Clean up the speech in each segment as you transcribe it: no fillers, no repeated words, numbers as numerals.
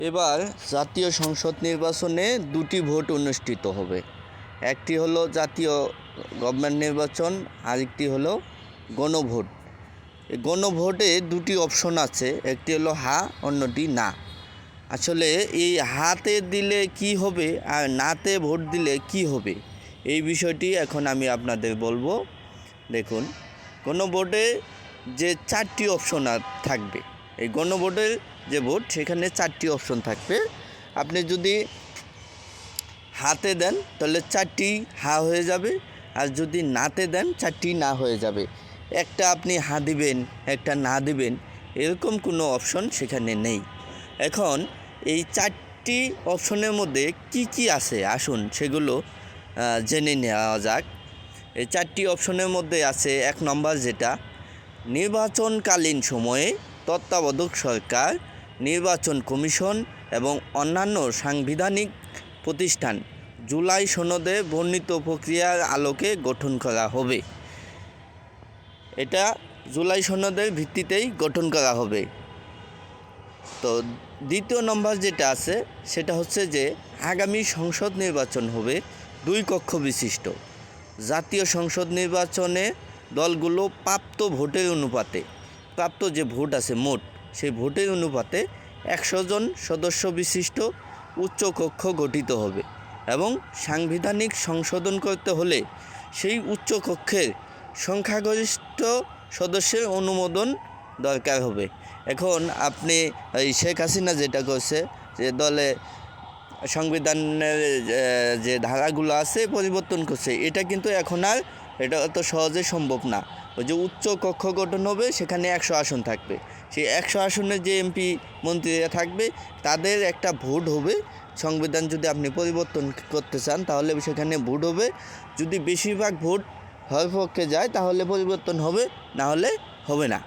এবার জাতীয় সংসদ নির্বাচনে দুটি ভোট অনুষ্ঠিত হবে। একটি হলো জাতীয় গভর্নমেন্ট নির্বাচন, আরেকটি হলো গণভোট। গণভোটে দুটি অপশন আছে, একটি হলো হ্যাঁ, অন্যটি না। আসলে এই হাতে দিলে কি হবে আর নাতে ভোট দিলে কি হবে, এই বিষয়টি এখন আমি আপনাদের বলবো। দেখুন, গণভোটে যে চারটি অপশন থাকবে, এই গণভোটের যে ভোট সেখানে চারটি অপশন থাকবে। আপনি যদি হাতে দেন তাহলে চারটি হা হয়ে যাবে, আর যদি নাতে দেন চারটি না হয়ে যাবে। একটা আপনি হা দিবেন, একটা না দিবেন, এরকম কোনো অপশন সেখানে নেই। এখন এই চারটি অপশনের মধ্যে কি কি আছে আসুন সেগুলো জেনে নেওয়া যাক। এই চারটি অপশনের মধ্যে আছে, এক নম্বর যেটা, নির্বাচনকালীন সময়ে তত্ত্বাবধায়ক সরকার, নির্বাচন কমিশন এবং অন্যান্য সাংবিধানিক প্রতিষ্ঠান জুলাই সনদে বর্ণিত প্রক্রিয়ার আলোকে গঠন করা হবে। এটা জুলাই সনদের ভিত্তিতেই গঠন করা হবে। তো দ্বিতীয় নম্বর যেটা আছে সেটা হচ্ছে যে আগামী সংসদ নির্বাচন হবে 2 কক্ষ বিশিষ্ট। জাতীয় সংসদ নির্বাচনে দলগুলো প্রাপ্ত ভোটের অনুপাতে, প্রাপ্ত যে ভোট আছে মোট, সেই ভোটের অনুপাতে 100 জন সদস্য বিশিষ্ট উচ্চ কক্ষ গঠিত হবে এবং সাংবিধানিক সংশোধন করতে হলে সেই উচ্চ কক্ষের সংখ্যাগরিষ্ঠ সদস্যের অনুমোদন দরকার হবে। এখন আপনি এই শেখ হাসিনা যেটা করছে, যে দলে সংবিধানের যে ধারাগুলো আছে পরিবর্তন করছে, এটা কিন্তু এখন আর এটা অত সহজে সম্ভব না। ওই যে উচ্চ কক্ষ গঠন হবে, সেখানে 100 আসন থাকবে, সেই 100 আসনের যে এমপি মন্ত্রীরা থাকবে তাদের একটা ভোট হবে। সংবিধান যদি আপনি পরিবর্তন করতে চান তাহলে সেখানে ভোট হবে, যদি বেশিরভাগ ভোট হওয়ার পক্ষে যায় তাহলে পরিবর্তন হবে, না হলে হবে না।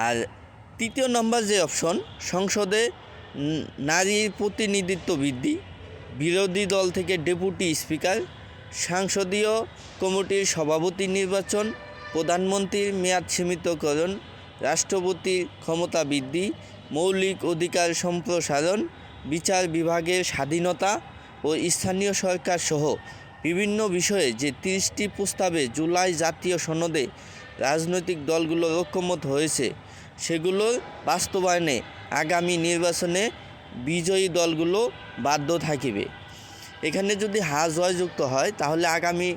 আর তৃতীয় নম্বর যে অপশন, সংসদে নারীর প্রতিনিধিত্ব বৃদ্ধি, বিরোধী দল থেকে ডেপুটি স্পিকার, সংসদীয় কমিটির সভাপতি নির্বাচন, প্রধানমন্ত্রীর মেয়াদ সীমিতকরণ, রাষ্ট্রপতির ক্ষমতা বৃদ্ধি, মৌলিক অধিকার সম্প্রসারণ, বিচার বিভাগের স্বাধীনতা ও স্থানীয় সরকার সহ বিভিন্ন বিষয়ে যে 30টি প্রস্তাবে জুলাই জাতীয় সনদে রাজনৈতিক দলগুলো ঐকমত্য হয়েছে, সেগুলোর বাস্তবায়নে আগামী নির্বাচনে বিজয়ী দলগুলো বাধ্য থাকিবে। এখানে যদি হা জয়যুক্ত হয় তাহলে আগামী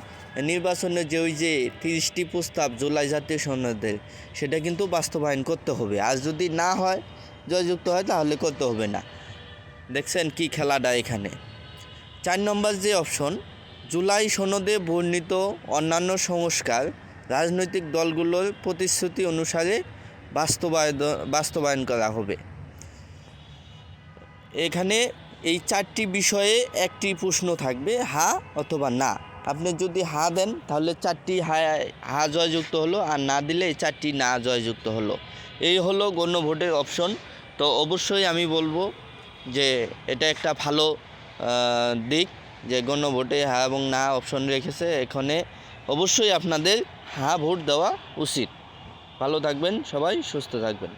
নির্বাচনে যে ওই যে 30টি প্রস্তাব জুলাই জাতীয় সনদের, সেটা কিন্তু বাস্তবায়ন করতে হবে। আর যদি না হয়, জয়যুক্ত হয়, তাহলে করতে হবে না। দেখছেন কি খেলাটা এখানে। 4 নম্বর যে অপশন, জুলাই সনদে বর্ণিত অন্যান্য সংস্কার রাজনৈতিক দলগুলোর প্রতিশ্রুতি অনুসারে বাস্তবায়ন করা হবে। এখানে এই 4টি বিষয়ে একটি প্রশ্ন থাকবে, হা অথবা না। আপনি যদি হা দেন তাহলে 4টি হা জয়যুক্ত হলো, আর না দিলে এই 4টি না জয়যুক্ত হলো। এই হলো গণভোটের অপশন। তো অবশ্যই আমি বলবো যে এটা একটা ভালো দিক যে গণভোটে হা এবং না অপশন রেখেছে। এখানে অবশ্যই আপনাদের হা ভোট দেওয়া উচিত। ভালো থাকবেন সবাই, সুস্থ থাকবেন।